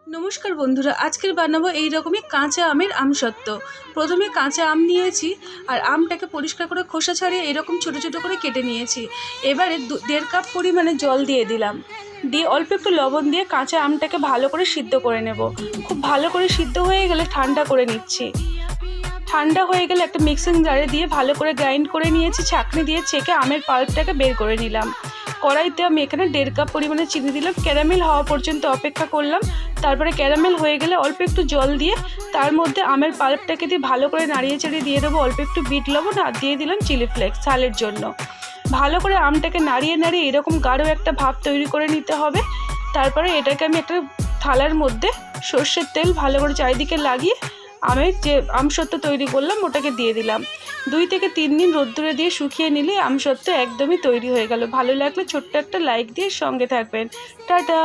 নমস্কার বন্ধুরা, আজকের বানাবো এই রকমই কাঁচা আমের আমসত্ত্ব। প্রথমে কাঁচা আম নিয়েছি আর আমটাকে পরিষ্কার করে খোসা ছাড়িয়ে এরকম ছোট ছোট করে কেটে নিয়েছি। এবারে 1.5 কাপ পরিমাণে জল দিয়ে দিলাম, দিয়ে অল্প একটু লবণ দিয়ে কাঁচা আমটাকে ভালো করে সিদ্ধ করে নেব। খুব ভালো করে সিদ্ধ হয়ে গেলে ঠান্ডা করে নিচ্ছি। ঠান্ডা হয়ে গেলে একটা মিক্সিং জারে দিয়ে ভালো করে গ্রাইন্ড করে নিয়েছি। ছাঁকনি দিয়ে ছেঁকে আমের পাল্পটাকে বের করে নিলাম। কড়াইতে আমি এখানে 1.5 কাপ পরিমাণে চিনি দিলাম, ক্যারামেল হওয়া পর্যন্ত অপেক্ষা করলাম। তারপরে ক্যারামেল হয়ে গেলে অল্প একটু জল দিয়ে তার মধ্যে আমের পাল্পটাকে দিয়ে ভালো করে নাড়িয়ে চাড়িয়ে দিয়ে দেবো অল্প একটু বিট লবণ, আর দিয়ে দিলাম চিলি ফ্লেক্স ঝালের জন্য। ভালো করে আমটাকে নাড়িয়ে নাড়িয়ে এরকম গাঢ় একটা ভাব তৈরি করে নিতে হবে। তারপরে এটাকে আমি একটা থালার মধ্যে সর্ষের তেল ভালো করে চারিদিকে লাগিয়ে আমের যে আমসত্ত্ব তৈরি করলাম ওটাকে দিয়ে দিলাম। 2 থেকে 3 দিন রোদ্দুরে দিয়ে শুকিয়ে নিলে আমসত্ত্ব একদমই তৈরি হয়ে গেল। ভালো লাগলে ছোট্ট একটা লাইক দিয়ে সঙ্গে থাকবেন। টাটা।